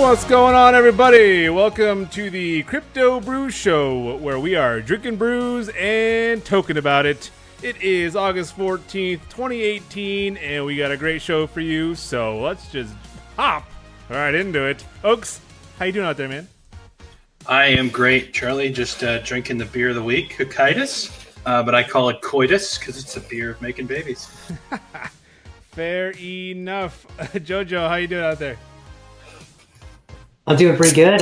What's going on, everybody? Welcome to the Crypto Brew Show, where we are drinking brews and talking about it. It is August 14th, 2018, and we got a great show for you, so let's just hop right into it. Oaks, how you doing out there, man? I am great, Charlie. Just drinking the beer of the week, Kokytus, but I call it Kokytus because it's a beer of making babies. Fair enough. Jojo, how you doing out there? I'm doing pretty good.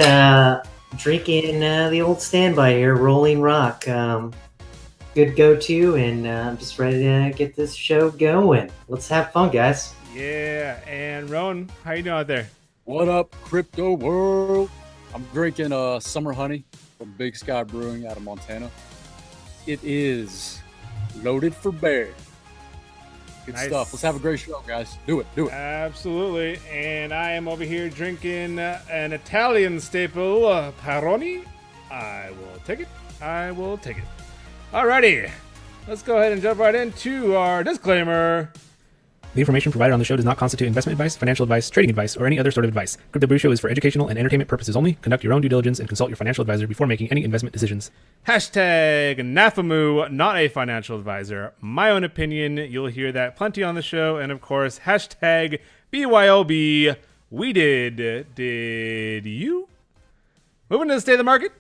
Drinking the old standby here, Rolling Rock. Good go-to, and I'm just ready to get this show going. Let's have fun, guys. Yeah, and Roan, how you doing out there? What up, crypto world? I'm drinking Summer Honey from Big Sky Brewing out of Montana. It is loaded for bear. Good stuff. Let's have a great show, guys. Do it. Absolutely. And I am over here drinking an Italian staple, Peroni. I will take it. Alrighty. Let's go ahead and jump right into our disclaimer. The information provided on the show does not constitute investment advice, financial advice, trading advice, or any other sort of advice. Crypto Brew Show is for educational and entertainment purposes only. Conduct your own due diligence and consult your financial advisor before making any investment decisions. Hashtag NAFAMU, not a financial advisor. My own opinion. You'll hear that plenty on the show. And of course, hashtag BYOB. We did. Did you? Moving to the state of the market.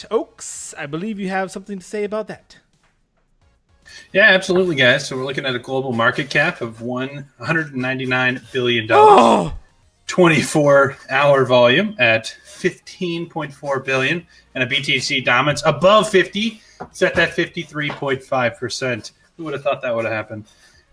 Oaks, I believe you have something to say about that. Yeah, absolutely, guys. So we're looking at a global market cap of $199 billion. 24-hour volume at $15.4 billion. And a BTC dominance above 50. It's at that 53.5%. Who would have thought that would have happened?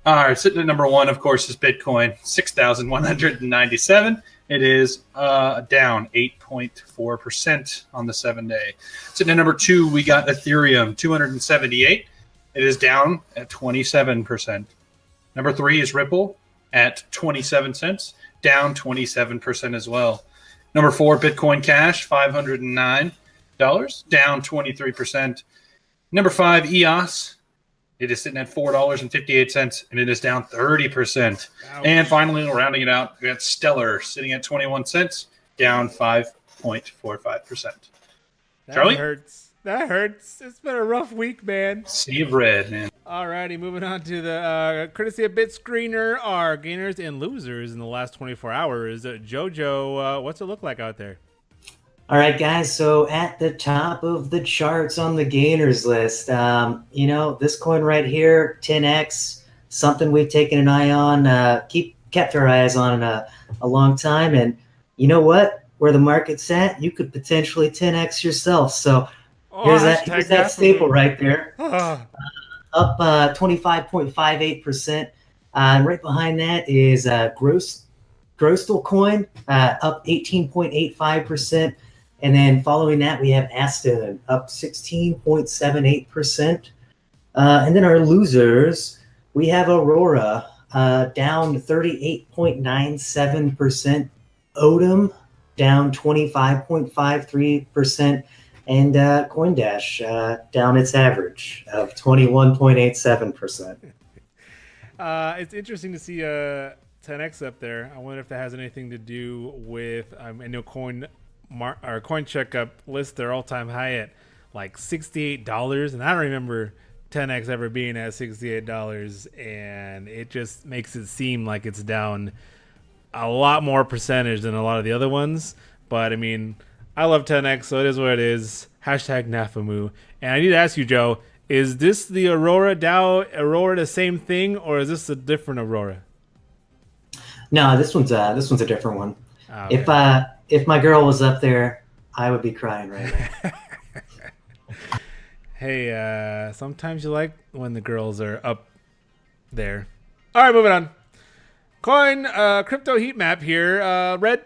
All right, sitting at number one, of course, is Bitcoin, 6,197. It is down 8.4% on the 7-day. Sitting at number two, we got Ethereum, 278. It is down at 27%. Number three is Ripple at 27 cents, down 27% as well. Number four, Bitcoin Cash, $509, down 23%. Number five, EOS, it is sitting at $4.58, and it is down 30%. Ouch. And finally, rounding it out, we got Stellar sitting at 21 cents, down 5.45%. Charlie? That hurts. It's been a rough week, man. Sea of red, man. Alrighty, moving on to the courtesy of BitScreener, our gainers and losers in the last 24 hours. Jojo, what's it look like out there? All right, guys. So at the top of the charts on the gainers list, this coin right here, 10x, something we've taken an eye on, kept our eyes on a long time. And you know what? Where the market's at, you could potentially 10x yourself. So here's that staple right there. Up 25.58%. And right behind that is Grostal coin, up 18.85%. And then following that, we have Aston, up 16.78%. And then our losers, we have Aurora, down 38.97%. Odom, down 25.53%. And CoinDash down its average of 21.87%. It's interesting to see 10x up there. I wonder if that has anything to do with I know Coin Checkup lists their all-time high at like $68, and I don't remember 10x ever being at $68, and it just makes it seem like it's down a lot more percentage than a lot of the other ones. But I mean, I love 10x, so it is what it is. Hashtag NAFAMU. And I need to ask you, Joe, is this the Aurora the same thing, or is this a different Aurora? No, this one's a different one. Oh, okay. If my girl was up there, I would be crying right now. Hey, sometimes you like when the girls are up there. All right, moving on. Crypto heat map here. Red.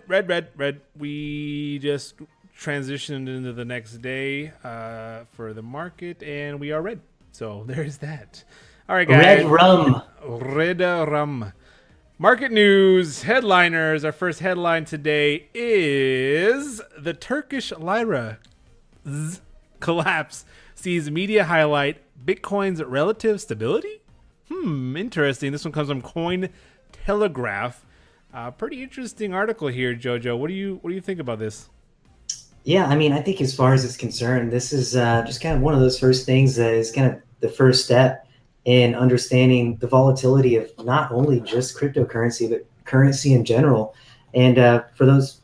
We just transitioned into the next day for the market, and we are red. So there's that. All right, guys. Red rum. Market news headliners. Our first headline today is the Turkish Lira collapse sees media highlight Bitcoin's relative stability. Interesting. This one comes from Cointelegraph. Pretty interesting article here, Jojo. What do you think about this? Yeah, I mean, I think as far as it's concerned, this is just kind of one of those first things that is kind of the first step in understanding the volatility of not only just cryptocurrency, but currency in general. And for those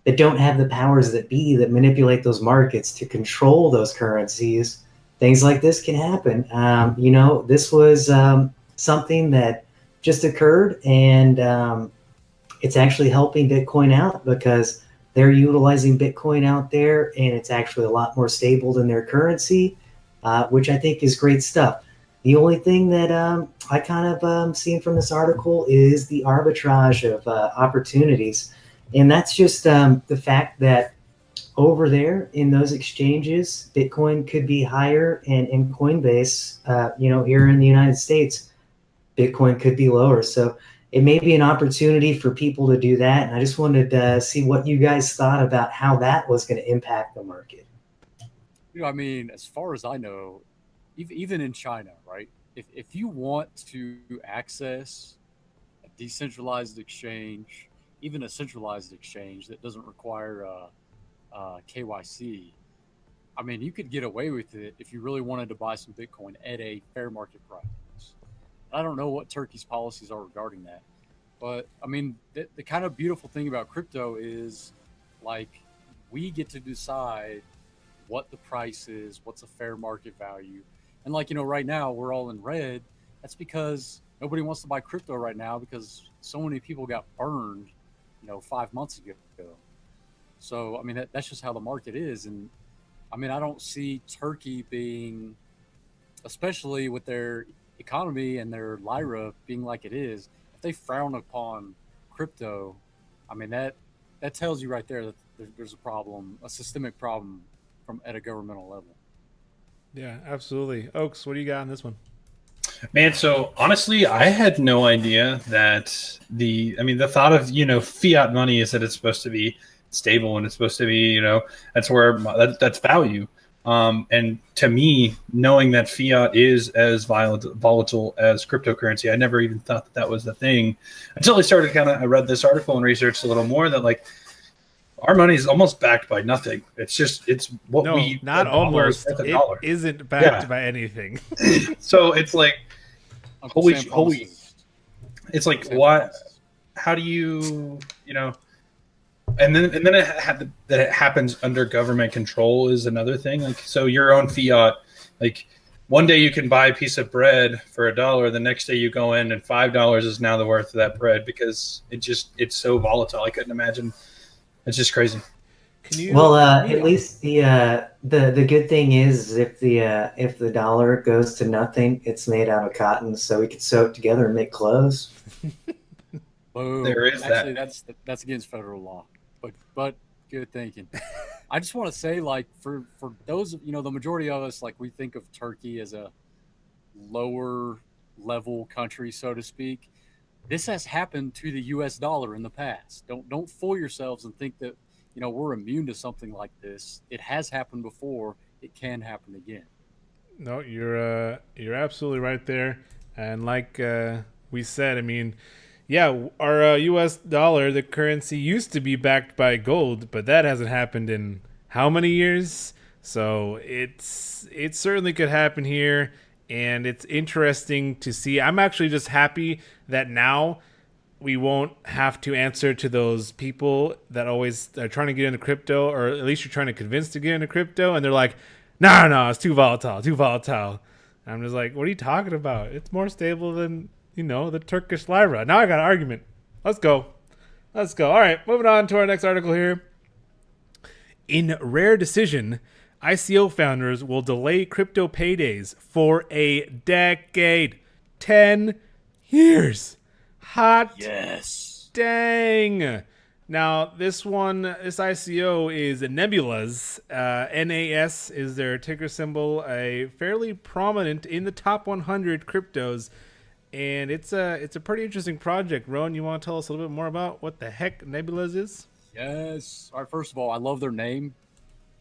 that don't have the powers that be that manipulate those markets to control those currencies, things like this can happen. This was something that just occurred, and it's actually helping Bitcoin out because they're utilizing Bitcoin out there, and it's actually a lot more stable than their currency, which I think is great stuff. The only thing that I kind of seen from this article is the arbitrage of opportunities. And that's just the fact that over there in those exchanges, Bitcoin could be higher, and in Coinbase, here in the United States, Bitcoin could be lower. So it may be an opportunity for people to do that. And I just wanted to see what you guys thought about how that was going to impact the market. I mean, as far as I know, even in China, right? If you want to access a decentralized exchange, even a centralized exchange that doesn't require KYC, I mean, you could get away with it if you really wanted to buy some Bitcoin at a fair market price. I don't know what Turkey's policies are regarding that, but I mean, the kind of beautiful thing about crypto is, like, we get to decide what the price is, what's a fair market value. And like, right now we're all in red. That's because nobody wants to buy crypto right now because so many people got burned, 5 months ago. So, I mean, that's just how the market is. And I mean, I don't see Turkey being, especially with their economy and their Lira being like it is, if they frown upon crypto, I mean, that tells you right there that there's a problem, a systemic problem at a governmental level. Yeah, absolutely. Oaks, what do you got on this one? Man, so honestly, I had no idea that the thought of, fiat money is that it's supposed to be stable and it's supposed to be, that's where that's value. And to me, knowing that fiat is as volatile as cryptocurrency, I never even thought that was the thing until I read this article and researched a little more that, like, our money is almost backed by nothing. It's what No, we not almost. It dollar. isn't backed Yeah. by anything. So it's like, Uncle holy, Sam holy, promises. it's like, Uncle Sam what? promises. How do you, and then that it happens under government control is another thing. Like, so your own fiat, like, one day you can buy a piece of bread for $1. The next day you go in and $5 is now the worth of that bread because it's so volatile. I couldn't imagine. It's just crazy. Can you? Well, at least the good thing is if the dollar goes to nothing, it's made out of cotton, so we could sew it together and make clothes. Boom. There is Actually, that. that's against federal law, but good thinking. I just want to say, like, for those, the majority of us, like, we think of Turkey as a lower level country, so to speak. This has happened to the U.S. dollar in the past. Don't fool yourselves and think that we're immune to something like this. It has happened before. It can happen again. No, you're absolutely right there. And like we said, I mean, yeah, our U.S. dollar, the currency used to be backed by gold, but that hasn't happened in how many years? So it certainly could happen here, and it's interesting to see. I'm actually just happy that now we won't have to answer to those people that always are trying to get into crypto, or at least you're trying to convince to get into crypto, and they're like, no, it's too volatile, too volatile. And I'm just like, what are you talking about? It's more stable than, the Turkish Lira. Now I got an argument. Let's go. All right, moving on to our next article here. In rare decision, ICO founders will delay crypto paydays for a decade. 10 years. Hot Yes. dang. Now, this ICO is Nebula's. NAS is their ticker symbol, a fairly prominent in the top 100 cryptos. And it's a pretty interesting project. Rowan, you want to tell us a little bit more about what the heck Nebula's is? Yes. All right. First of all, I love their name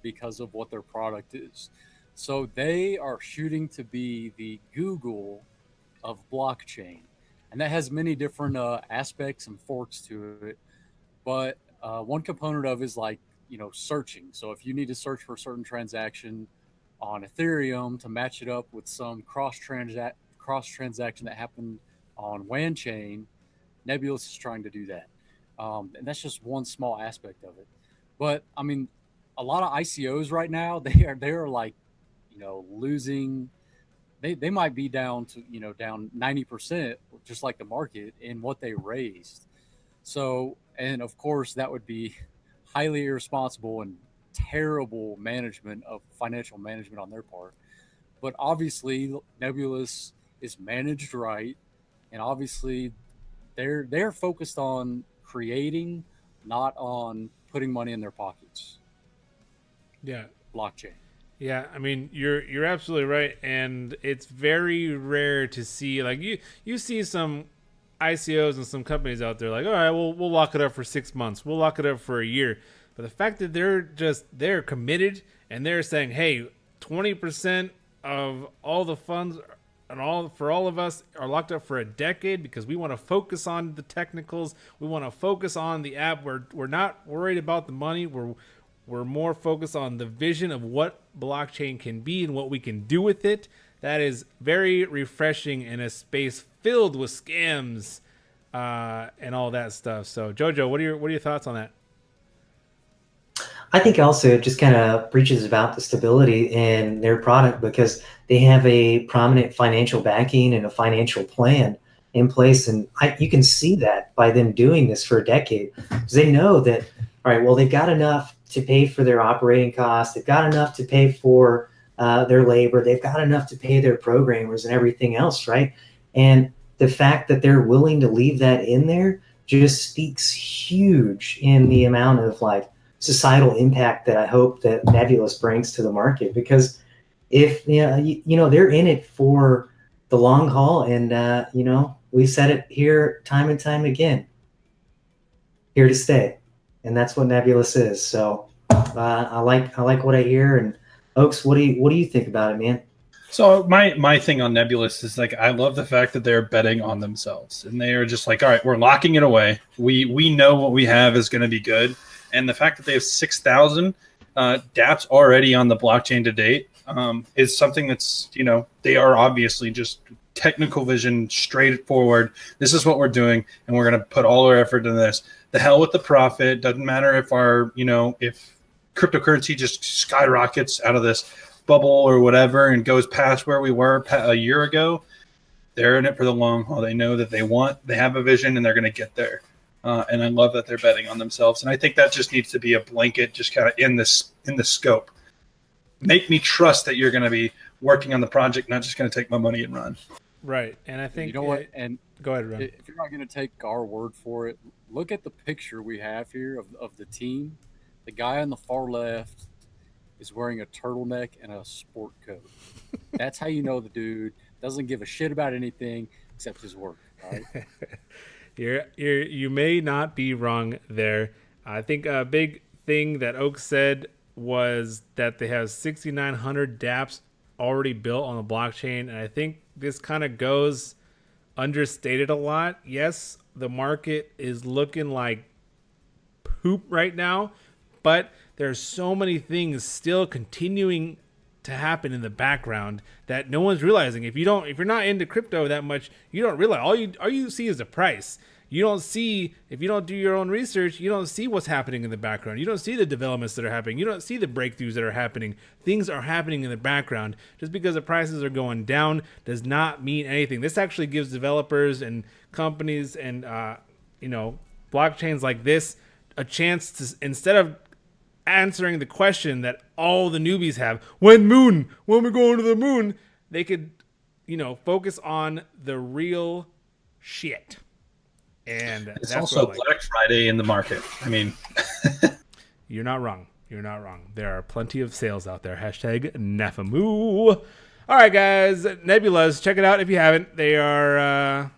because of what their product is. So they are shooting to be the Google of blockchain. and that has many different aspects and forks to it. But one component of it is like, searching. So if you need to search for a certain transaction on Ethereum to match it up with some cross transaction that happened on WAN chain, Nebulous is trying to do that. And that's just one small aspect of it. But I mean, a lot of ICOs right now, they're like, losing. They might be down to, down 90%, just like the market, in what they raised. So, and of course, that would be highly irresponsible and terrible management of financial management on their part. But obviously, Nebulous is managed right, and obviously, they're focused on creating, not on putting money in their pockets. Yeah. Blockchain. Yeah, I mean you're absolutely right, and it's very rare to see, like, you see some ICOs and some companies out there like, all right, we'll lock it up for 6 months, we'll lock it up for a year, but the fact that they're committed and they're saying, hey, 20% of all the funds and all of us are locked up for a decade because we want to focus on the technicals, we want to focus on the app, we're not worried about the money, we're more focused on the vision of what blockchain can be and what we can do with it. That is very refreshing in a space filled with scams and all that stuff. So, Jojo, what are your thoughts on that? I think also it just kind of preaches about the stability in their product because they have a prominent financial backing and a financial plan in place. And you can see that by them doing this for a decade, because they know that, all right, well, they've got enough to pay for their operating costs. They've got enough to pay for their labor. They've got enough to pay their programmers and everything else, right? And the fact that they're willing to leave that in there just speaks huge in the amount of like societal impact that I hope that Nebulous brings to the market. Because if they're in it for the long haul, and we've said it here time and time again, here to stay. And that's what Nebulous is. So I like what I hear. And Oaks, what do you think about it, man? So my thing on Nebulous is, like, I love the fact that they're betting on themselves, and they are just like, all right, we're locking it away. We know what we have is going to be good, and the fact that they have 6,000 DApps already on the blockchain to date is something that's, they are obviously just technical vision, straightforward. This is what we're doing, and we're going to put all our effort into this. The hell with the profit. Doesn't matter if if cryptocurrency just skyrockets out of this bubble or whatever and goes past where we were a year ago. They're in it for the long haul. They know that they have a vision, and they're going to get there. And I love that they're betting on themselves. And I think that just needs to be a blanket, just kind of in the scope. Make me trust that you're going to be working on the project, not just going to take my money and run. Right. And I think, you know what? And go ahead, Ron. If you're not going to take our word for it, look at the picture we have here of the team. The guy on the far left is wearing a turtleneck and a sport coat. That's how you know the dude doesn't give a shit about anything except his work. Right? You may not be wrong there. I think a big thing that Oak said was that they have 6,900 dApps already built on the blockchain, and I think this kind of goes understated a lot. Yes, the market is looking like poop right now, but there's so many things still continuing to happen in the background that no one's realizing. If you're not into crypto that much, you don't realize. All you see is the price. You don't see, if you don't do your own research, you don't see what's happening in the background. You don't see the developments that are happening. You don't see the breakthroughs that are happening. Things are happening in the background. Just because the prices are going down does not mean anything. This actually gives developers and companies and blockchains like this a chance to, instead of answering the question that all the newbies have, when we going to the moon, they could focus on the real shit. And it's also Black Friday in the market. I mean, you're not wrong. There are plenty of sales out there. Hashtag Nafamu. All right, guys, Nebulas, check it out if you haven't. They are,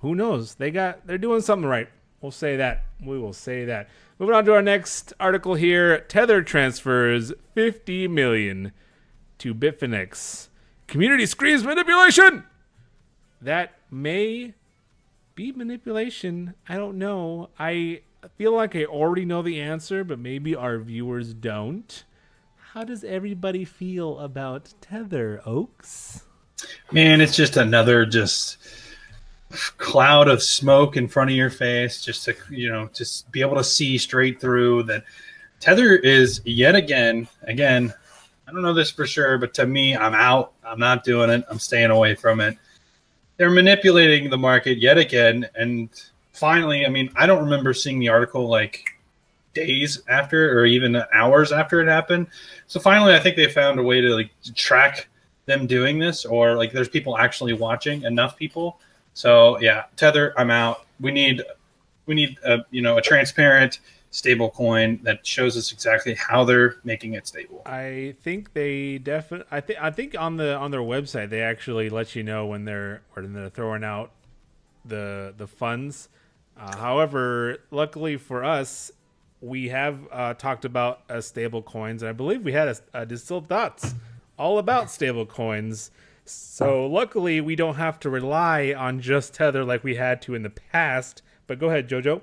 who knows? They're doing something right. We'll say that. We will say that. Moving on to our next article here. Tether transfers $50 million to Bitfinex. Community screams manipulation. That may Beat manipulation? I don't know. I feel like I already know the answer, but maybe our viewers don't. How does everybody feel about Tether, Oaks? Man, it's just another just cloud of smoke in front of your face, just to just be able to see straight through that. Tether is yet again. I don't know this for sure, but to me, I'm out. I'm not doing it. I'm staying away from it. They're manipulating the market yet again, and finally, I mean, I don't remember seeing the article like days after or even hours after it happened. So finally, I think they found a way to like track them doing this, or like there's people actually watching, enough people. So yeah, Tether, I'm out. We need a transparent stable coin that shows us exactly how they're making it stable. I think they definitely. I think on their website they actually let you know when they're throwing out the funds. However, luckily for us, we have talked about stable coins, and I believe we had a distilled thoughts all about stable coins. So luckily, we don't have to rely on just Tether like we had to in the past. But go ahead, Jojo.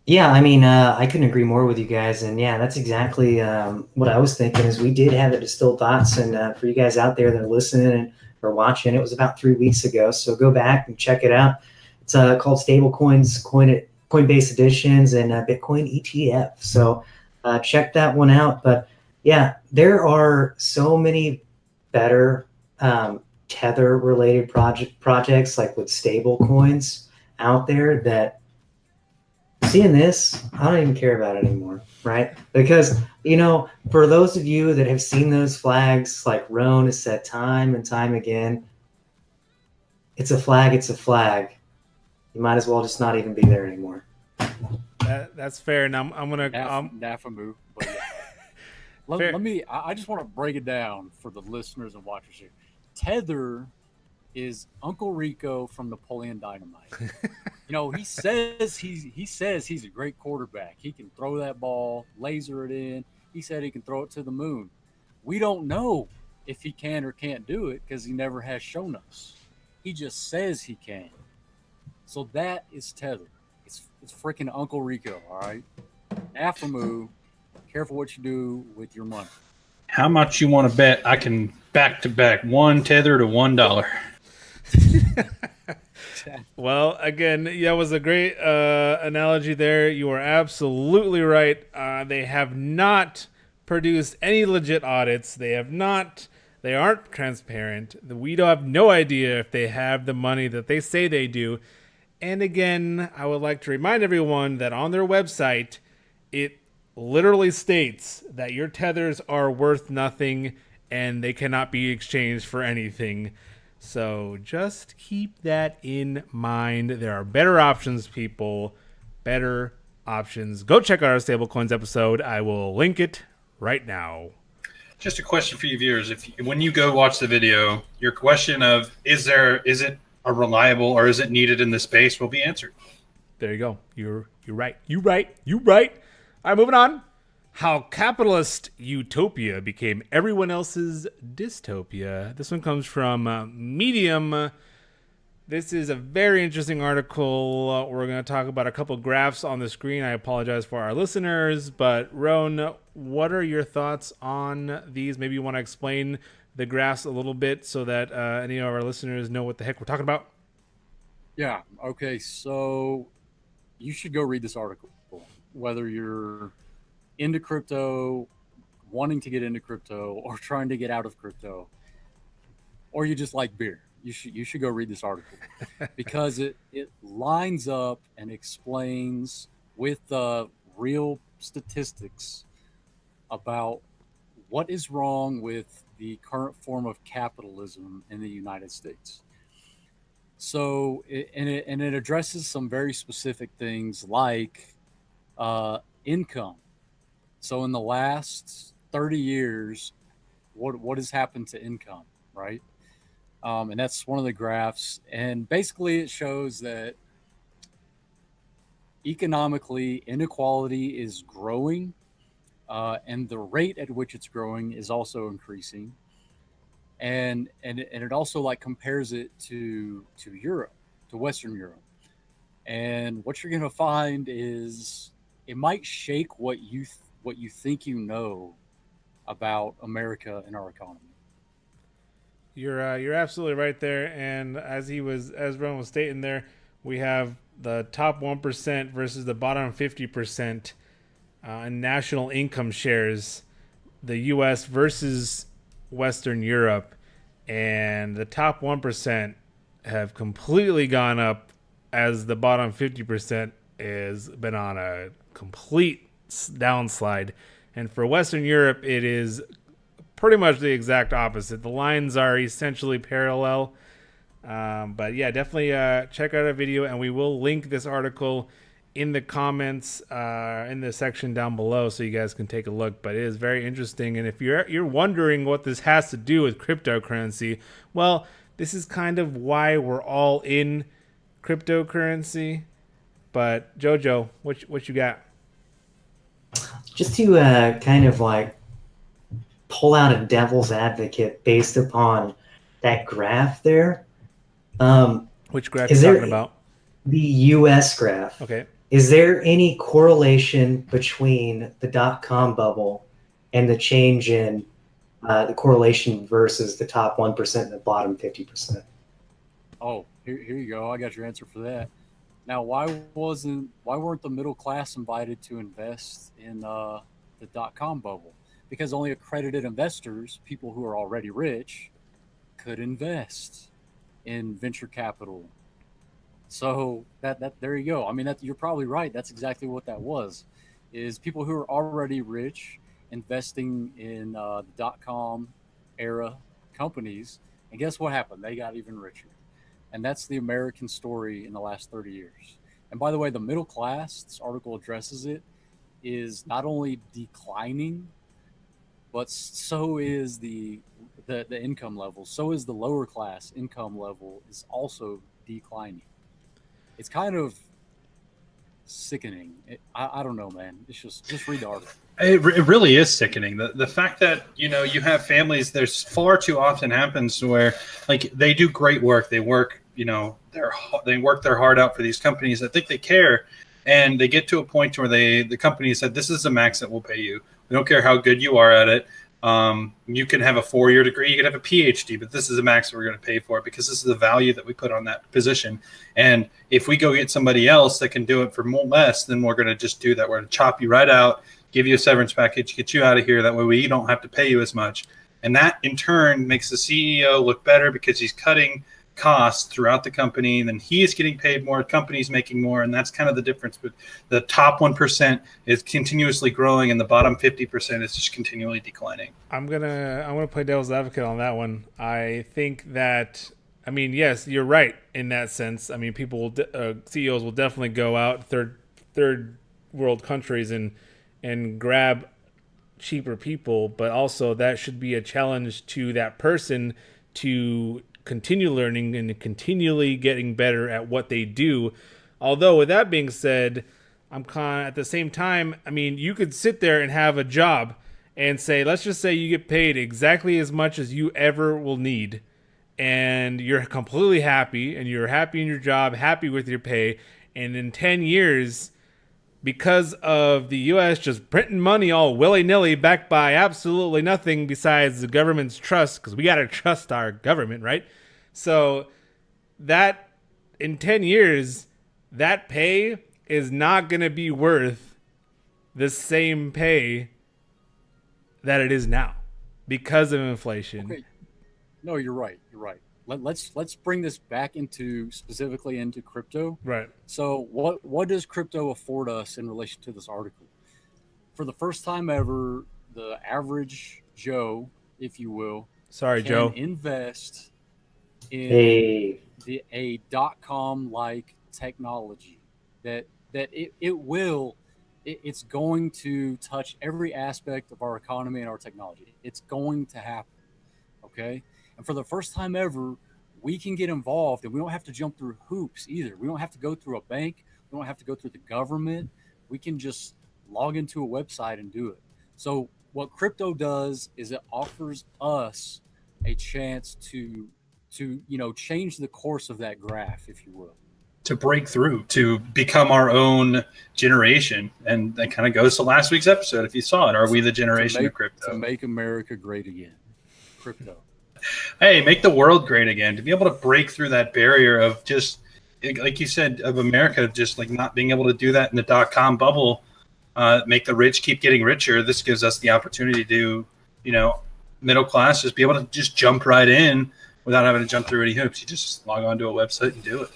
Yeah, I mean, I couldn't agree more with you guys, and yeah, that's exactly what I was thinking. Is we did have a distilled thoughts, and for you guys out there that are listening or watching, it was about 3 weeks ago. So go back and check it out. It's called Stablecoins, Coinbase Editions, and Bitcoin ETF. So check that one out. But yeah, there are so many better Tether-related projects, like with stable coins out there, that seeing this, I don't even care about it anymore, right? Because, for those of you that have seen those flags, like Roan has said time and time again, it's a flag, it's a flag. You might as well just not even be there anymore. That's fair. And I'm gonna Nafamu. But yeah. let me. I just want to break it down for the listeners and watchers here. Tether is Uncle Rico from Napoleon Dynamite. He says he's a great quarterback. He can throw that ball, laser it in. He said he can throw it to the moon. We don't know if he can or can't do it because he never has shown us. He just says he can. So that is Tether. It's freaking Uncle Rico, all right? Afamu, careful what you do with your money. How much you want to bet I can back to back one Tether to $1? Well, again, that was a great analogy there. You are absolutely right. They have not produced any legit audits. They aren't transparent. We don't have no idea if they have the money that they say they do. And again, I would like to remind everyone that on their website, it literally states that your tethers are worth nothing and they cannot be exchanged for anything. So just keep that in mind. There are better options, people. Better options. Go check out our stablecoins episode. I will link it right now. Just a question for you viewers: when you go watch the video, your question of is it a reliable or is it needed in the space will be answered. There you go. You're right. You right. All right, moving on. How capitalist Utopia became everyone else's dystopia. This one comes from Medium. This is a very interesting article. We're going to talk about a couple graphs on the screen. I apologize for our listeners, but Roan, what are your thoughts on these? Maybe you want to explain the graphs a little bit so that any of our listeners know what the heck we're talking about. Yeah. Okay. So you should go read this article, whether you're into crypto, wanting to get into crypto, or trying to get out of crypto, or you just like beer. You should go read this article because it lines up and explains with real statistics about what is wrong with the current form of capitalism in the United States. So it addresses some very specific things like income. So in the last 30 years, what has happened to income, right? And that's one of the graphs. And basically it shows that economically inequality is growing, and the rate at which it's growing is also increasing. And it also like compares it to Europe, to Western Europe. And what you're going to find is it might shake what you think you know about America and our economy. You're absolutely right there. And as Ron was stating there, we have the top 1% versus the bottom 50% in national income shares. The U.S. versus Western Europe, and the top 1% have completely gone up as the bottom 50% has been on a complete downslide. And for Western Europe, it is pretty much the exact opposite. The lines are essentially parallel. But yeah, definitely check out our video, and we will link this article in the comments in the section down below so you guys can take a look. But it is very interesting. And if you're wondering what this has to do with cryptocurrency, well, this is kind of why we're all in cryptocurrency. But Jojo, what you got? Just to kind of like pull out a devil's advocate based upon that graph there. Which graph are you talking about? The US graph. Okay. Is there any correlation between the dot-com bubble and the change in the correlation versus the top 1% and the bottom 50%? Oh, here you go. I got your answer for that. Now, why weren't the middle class invited to invest in the dot-com bubble? Because only accredited investors, people who are already rich, could invest in venture capital. So that there you go. I mean, you're probably right. That's exactly what that was, is people who are already rich investing in the dot-com era companies. And guess what happened? They got even richer. And that's the American story in the last 30 years. And by the way, the middle class, this article addresses it, is not only declining, but so is the income level. So is the lower class income level is also declining. It's kind of sickening. I don't know, man. It's just read the article. It really is sickening. The fact that, you have families, there's far too often happens where like they do great work. They work, they work their heart out for these companies. I think they care. And they get to a point where the company said, this is the max that we'll pay you. We don't care how good you are at it. You can have a 4-year degree, you can have a PhD, but this is the max we're going to pay for it because this is the value that we put on that position. And if we go get somebody else that can do it for less, then we're going to just do that. We're going to chop you right out, give you a severance package, get you out of here. That way we don't have to pay you as much. And that in turn makes the CEO look better because he's cutting costs throughout the company, and then he is getting paid more, company's making more, and that's kind of the difference. But the top 1% is continuously growing and the bottom 50% is just continually declining. I'm gonna play devil's advocate on that one. I think that, I mean, yes, you're right in that sense. I mean, people will CEOs will definitely go out third world countries and grab cheaper people, but also that should be a challenge to that person to continue learning and continually getting better at what they do. Although with that being said, I'm kind of, at the same time, I mean, you could sit there and have a job and say, let's just say you get paid exactly as much as you ever will need, and you're completely happy, and you're happy in your job, happy with your pay, and in 10 years, because of the U.S. just printing money all willy-nilly backed by absolutely nothing besides the government's trust, because we got to trust our government, right? So that in 10 years, that pay is not going to be worth the same pay that it is now because of inflation. Okay. No, you're right. You're right. Let's bring this back specifically into crypto. Right. So what does crypto afford us in relation to this article? For the first time ever, the average Joe, if you will, Joe, invest in a .com like technology that it's going to touch every aspect of our economy and our technology. It's going to happen. Okay. And for the first time ever, we can get involved, and we don't have to jump through hoops either. We don't have to go through a bank. We don't have to go through the government. We can just log into a website and do it. So what crypto does is it offers us a chance to to change the course of that graph, if you will. To break through, to become our own generation. And that kind of goes to last week's episode. If you saw it, are we the generation of crypto? To make America great again. Crypto. Hey, make the world great again. To be able to break through that barrier of just, like you said, of America, just like not being able to do that in the .com bubble, make the rich keep getting richer. This gives us the opportunity to, middle class, just be able to just jump right in without having to jump through any hoops. You just log on to a website and do it.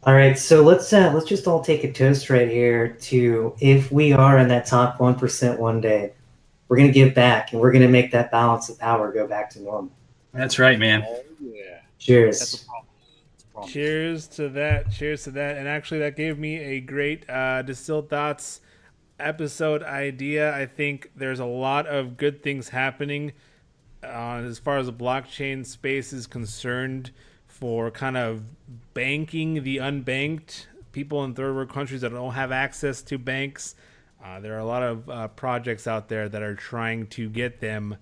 All right, so let's just all take a toast right here to, if we are in that top 1% one day, we're going to give back and we're going to make that balance of power go back to normal. That's right, man. Oh, yeah. Cheers. That's a problem. Cheers to that. Cheers to that. And actually, that gave me a great Distilled Thoughts episode idea. I think there's a lot of good things happening as far as the blockchain space is concerned, for kind of banking the unbanked, people in third world countries that don't have access to banks. There are a lot of projects out there that are trying to get them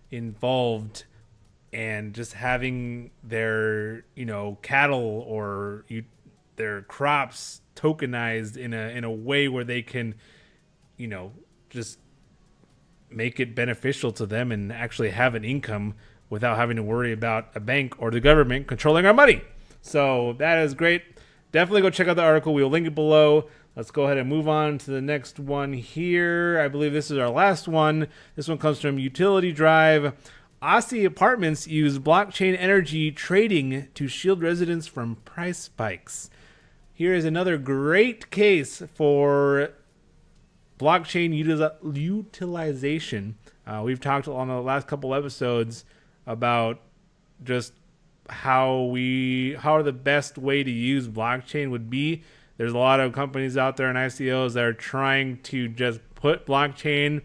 involved, and just having their cattle or their crops tokenized in a way where they can just make it beneficial to them and actually have an income without having to worry about a bank or the government controlling our money. So that is great. Definitely go check out the article. We'll link it below. Let's go ahead and move on to the next one here. I believe this is our last one. This one comes from Utility Drive. Aussie apartments use blockchain energy trading to shield residents from price spikes. Here is another great case for blockchain utilization. We've talked on the last couple episodes about just how the best way to use blockchain would be. There's a lot of companies out there and ICOs that are trying to just put blockchain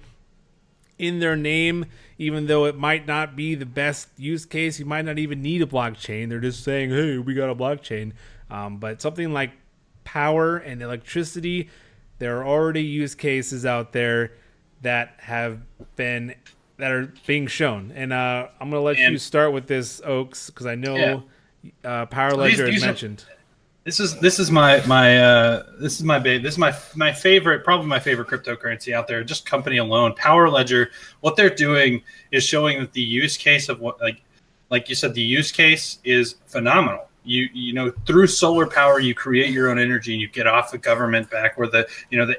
in their name, even though it might not be the best use case. You might not even need a blockchain. They're just saying, hey, we got a blockchain. But something like power and electricity, there are already use cases out there that are being shown. And I'm going to let you start with this, Oaks, because I know Power Ledger is mentioned. This is my favorite, probably my favorite cryptocurrency out there. Just company alone, Power Ledger. What they're doing is showing that the use case of what, like you said, the use case is phenomenal. Through solar power, you create your own energy and you get off the government back, or the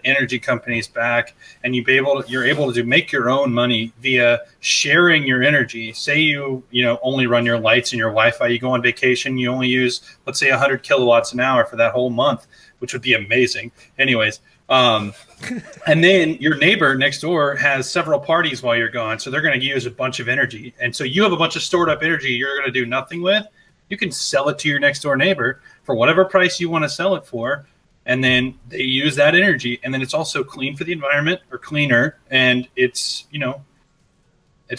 energy companies back, and you're able to make your own money via sharing your energy. Say you only run your lights and your Wi-Fi. You go on vacation, you only use, let's say, 100 kilowatts an hour for that whole month, which would be amazing. Anyways, and then your neighbor next door has several parties while you're gone, so they're going to use a bunch of energy, and so you have a bunch of stored up energy you're going to do nothing with. You can sell it to your next door neighbor for whatever price you want to sell it for, and then they use that energy, and then it's also clean for the environment, or cleaner, and it's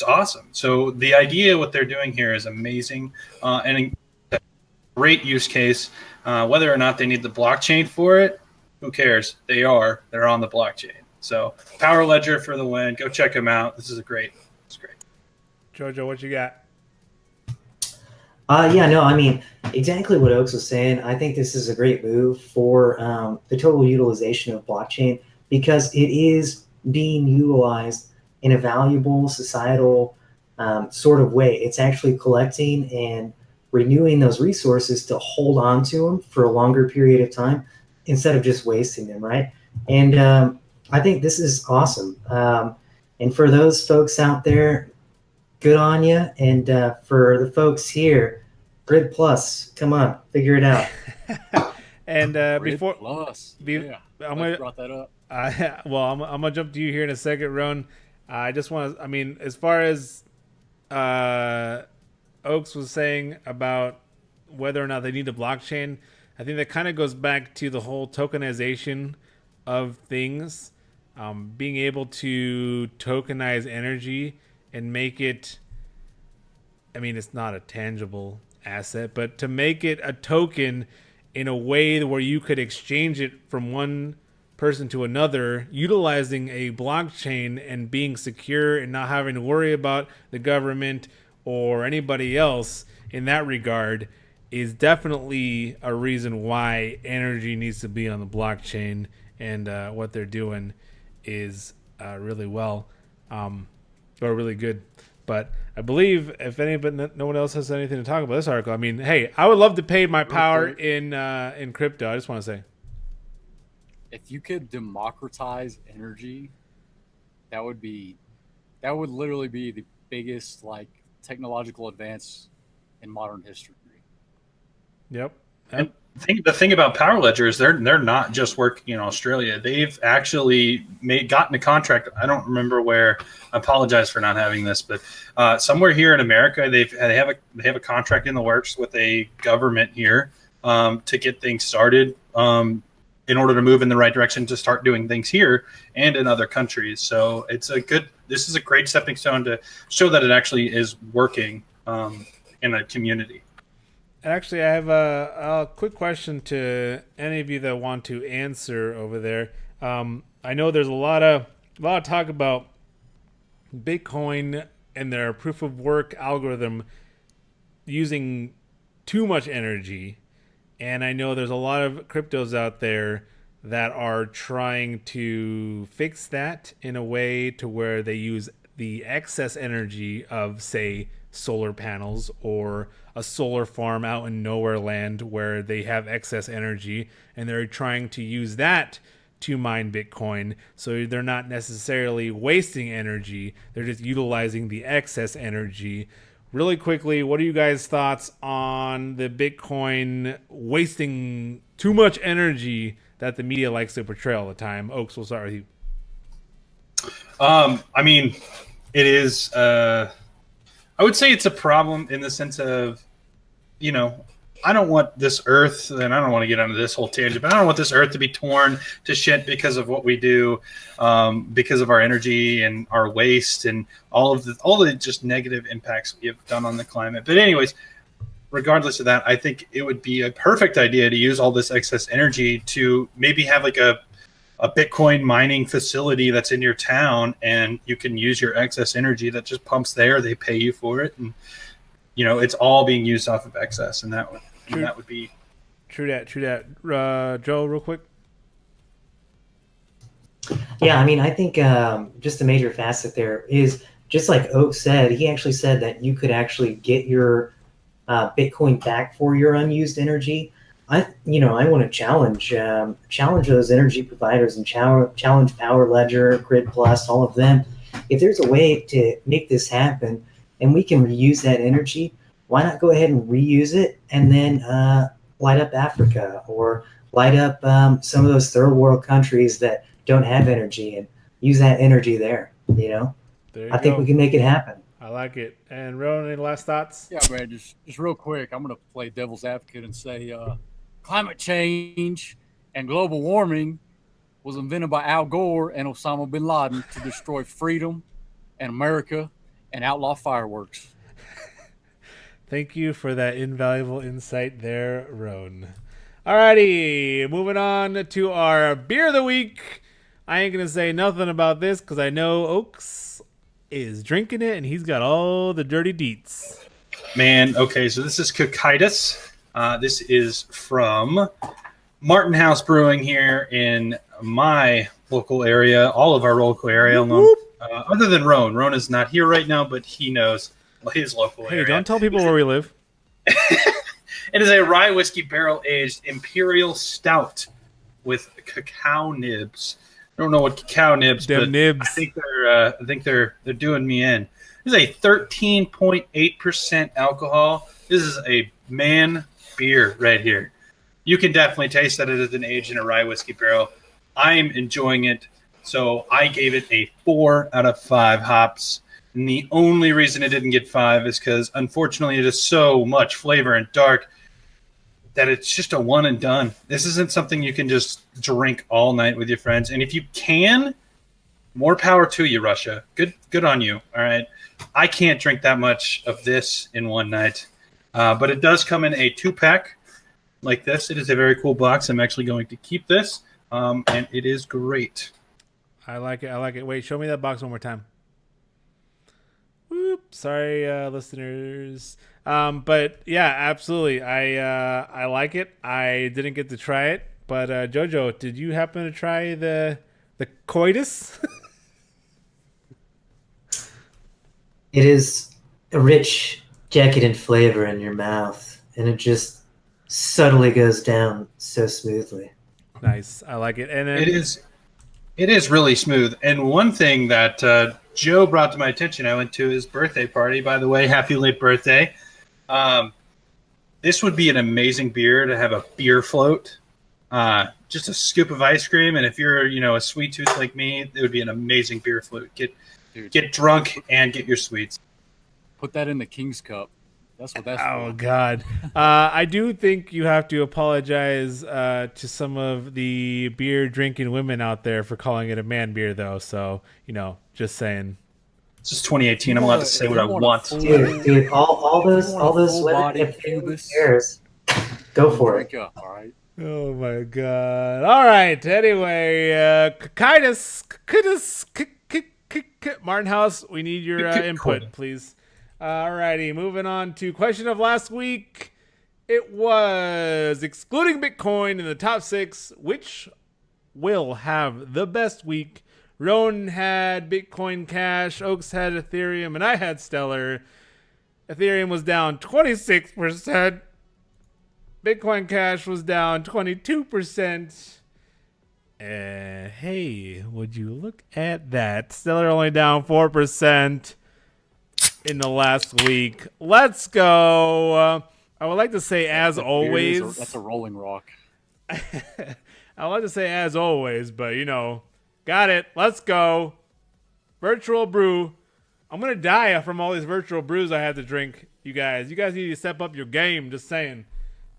awesome. So the idea, what they're doing here, is amazing, and a great use case. Whether or not they need the blockchain for it, who cares? They're on the blockchain. So Power Ledger for the win. Go check them out. It's great. Jojo, what you got? Exactly what Oaks was saying. I think this is a great move for the total utilization of blockchain, because it is being utilized in a valuable societal sort of way. It's actually collecting and renewing those resources to hold on to them for a longer period of time instead of just wasting them, right? And I think this is awesome. And for those folks out there, good on you. And for the folks here, Grid Plus, come on, figure it out. And Grid before Plus. I'm gonna brought that up. I'm gonna jump to you here in a second, Ron. I just want to, as far as Oaks was saying about whether or not they need a blockchain, I think that kind of goes back to the whole tokenization of things, being able to tokenize energy and make it, it's not a tangible asset, but to make it a token in a way where you could exchange it from one person to another, utilizing a blockchain and being secure and not having to worry about the government or anybody else in that regard is definitely a reason why energy needs to be on the blockchain, and what they're doing is really well, or really good. But I believe if anybody, no one else has anything to talk about this article, I mean, hey, I would love to pay my power in crypto. I just want to say, if you could democratize energy, that would literally be the biggest like technological advance in modern history. Yep. And the thing about Power Ledger is they're not just working in Australia. They've actually gotten a contract. I don't remember where. I apologize for not having this, but somewhere here in America, they have a contract in the works with a government here to get things started in order to move in the right direction to start doing things here and in other countries. So this is a great stepping stone to show that it actually is working in a community. Actually, I have a quick question to any of you that want to answer over there. I know there's a lot of talk about Bitcoin and their proof of work algorithm using too much energy, and I know there's a lot of cryptos out there that are trying to fix that in a way to where they use the excess energy of, say, solar panels or a solar farm out in nowhere land where they have excess energy, and they're trying to use that to mine Bitcoin. So they're not necessarily wasting energy, they're just utilizing the excess energy. Really quickly, what are you guys' thoughts on the Bitcoin wasting too much energy that the media likes to portray all the time? Oaks, we'll start with you. I mean, it is I would say it's a problem in the sense of, I don't want this earth, and I don't want to get onto this whole tangent, but I don't want this earth to be torn to shit because of what we do, because of our energy and our waste and all the just negative impacts we have done on the climate. But anyways, regardless of that, I think it would be a perfect idea to use all this excess energy to maybe have like a Bitcoin mining facility that's in your town, and you can use your excess energy that just pumps there. They pay you for it, and it's all being used off of excess, and that would be true. That Joe, real quick. Yeah, I mean, I think just a major facet there is just like Oak said. He actually said that you could actually get your Bitcoin back for your unused energy. I want to challenge those energy providers and challenge Power Ledger, Grid Plus, all of them. If there's a way to make this happen and we can reuse that energy, why not go ahead and reuse it and then light up Africa or light up some of those third world countries that don't have energy and use that energy there. I think we can make it happen. I like it. And Ron, any last thoughts? Yeah, man, just real quick, I'm going to play devil's advocate and say climate change and global warming was invented by Al Gore and Osama bin Laden to destroy freedom and America and outlaw fireworks. Thank you for that invaluable insight there, Ron. Alrighty, moving on to our beer of the week. I ain't going to say nothing about this because I know Oaks is drinking it and he's got all the dirty deets. Man, okay, so this is Kokytus. This is from Martin House Brewing here in my local area, all of our local area. Other than Roan. Roan is not here right now, but he knows his local area. Hey, don't tell people where we live. It is a rye whiskey barrel-aged imperial stout with cacao nibs. I don't know what cacao nibs, but nibs. I think they're doing me in. This is a 13.8% alcohol. This is a man beer right here. You can definitely taste that it has been aged in a rye whiskey barrel. I'm enjoying it, so I gave it a 4 out of 5 hops. And the only reason it didn't get 5 is because, unfortunately, it is so much flavor and dark that it's just a one and done. This isn't something you can just drink all night with your friends. And if you can, more power to you, Russia. Good on you. All right. I can't drink that much of this in one night. But it does come in a 2-pack like this. It is a very cool box. I'm actually going to keep this. And it is great. I like it. Wait, show me that box one more time. Whoop. Sorry, listeners. But yeah, absolutely. I like it. I didn't get to try it, but Jojo, did you happen to try the Kokytus? It is a rich, decadent flavor in your mouth, and it just subtly goes down so smoothly. Nice. I like it. And then, It is really smooth. And one thing that Joe brought to my attention, I went to his birthday party. By the way, happy late birthday. This would be an amazing beer to have a beer float. Just a scoop of ice cream, and if you're a sweet tooth like me, it would be an amazing beer float. Get drunk and get your sweets. Put that in the King's Cup. That's what that's oh for. God, I do think you have to apologize to some of the beer drinking women out there for calling it a man beer, though. So just saying. It's just 2018. I'm allowed to say what I want. Dude, all those women, if they beers, go for it. All right. Oh my God! All right. Anyway, Kokytus, Martin House, we need your input, please. Alrighty, moving on to question of last week. It was excluding Bitcoin in the top 6, which will have the best week? Roan had Bitcoin Cash, Oaks had Ethereum, and I had Stellar. Ethereum was down 26%. Bitcoin Cash was down 22%. Hey, would you look at that? Stellar only down 4% in the last week. Let's go. I would like to say, as always. That's a Rolling Rock. I would like to say, as always, but got it. Let's go. Virtual brew. I'm going to die from all these virtual brews I have to drink, you guys. You guys need to step up your game. Just saying.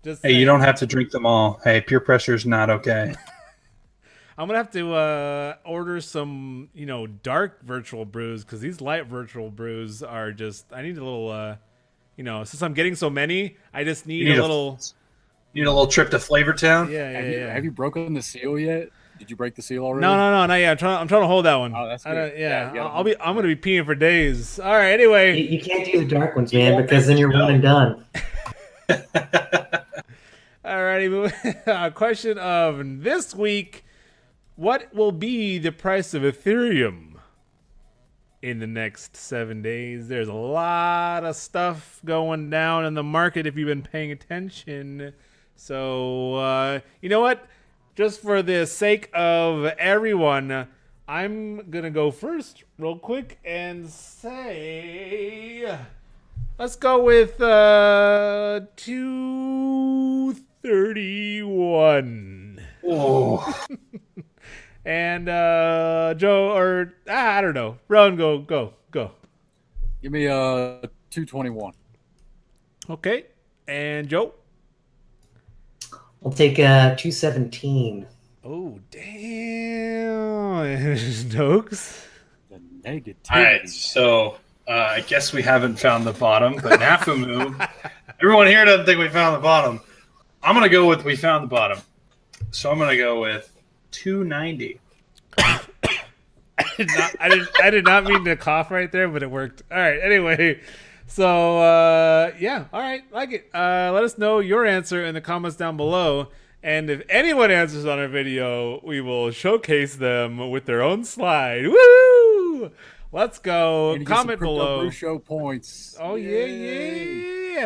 Hey, you don't have to drink them all. Hey, peer pressure is not okay. I'm gonna have to order some, dark virtual brews, because these light virtual brews are just. I need a little, since I'm getting so many, I just need a little. You need a little trip to Flavortown. Yeah. Have you broken the seal yet? Did you break the seal already? No, not yet. I'm trying to hold that one. Oh, that's good. I'm gonna be peeing for days. All right. Anyway, You can't do the dark ones, man, because then you're one and done. Alrighty. Question of this week. What will be the price of Ethereum in the next 7 days? There's a lot of stuff going down in the market if you've been paying attention. So, you know what? Just for the sake of everyone, I'm going to go first real quick and say, let's go with 231. Oh. And Joe, or I don't know. Rowan, go. Give me 221. Okay. And Joe? I'll take 217. Oh, damn. Stokes? The negativity. All right, so I guess we haven't found the bottom, but Nafumu, everyone here doesn't think we found the bottom. I'm going to go with we found the bottom. So I'm going to go with 290. I did not mean to cough right there, but it worked. All right. Anyway, so yeah. All right. Like it. Let us know your answer in the comments down below. And if anyone answers on our video, we will showcase them with their own slide. Woo! Let's go. Comment below. Brew Show points. Oh yeah.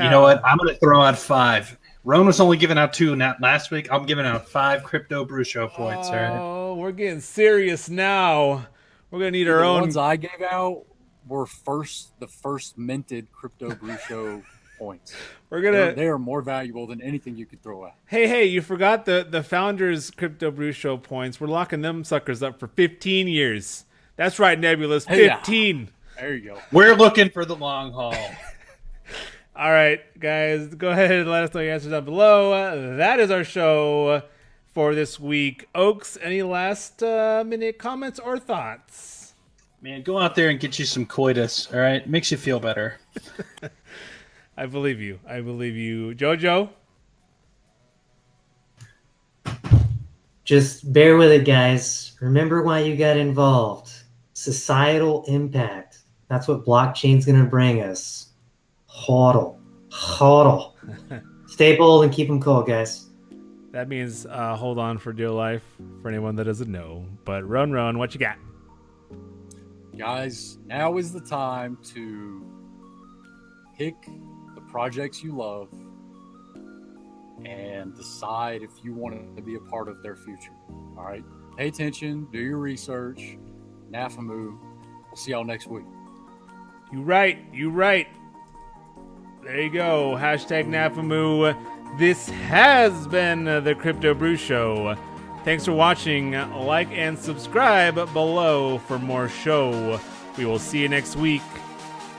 You know what? I'm going to throw out 5. Roan was only giving out 2 last week. I'm giving out 5 Crypto Brew Show points. Oh, all right? We're getting serious now. We're gonna need our own. The ones I gave out were the first minted Crypto Brew Show points. They are more valuable than anything you could throw out. Hey! You forgot the founders' Crypto Brew Show points. We're locking them suckers up for 15 years. That's right, Nebulous. 15. Yeah. There you go. We're looking for the long haul. All right, guys, go ahead and let us know your answers down below. That is our show for this week. Oaks, any last minute comments or thoughts? Man, go out there and get you some Kokytus, all right? Makes you feel better. I believe you. Jojo? Just bear with it, guys. Remember why you got involved. Societal impact. That's what blockchain's going to bring us. Hodl. Hodl. Stay bold and keep them cool, guys. That means hold on for dear life for anyone that doesn't know. But Run, what you got? Guys, now is the time to pick the projects you love and decide if you want to be a part of their future. All right? Pay attention, do your research. Nafamu. We'll see y'all next week. You right. There you go. Hashtag Nafamu. This has been the Crypto Brew Show. Thanks for watching. Like and subscribe below for more show. We will see you next week.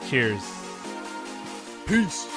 Cheers. Peace.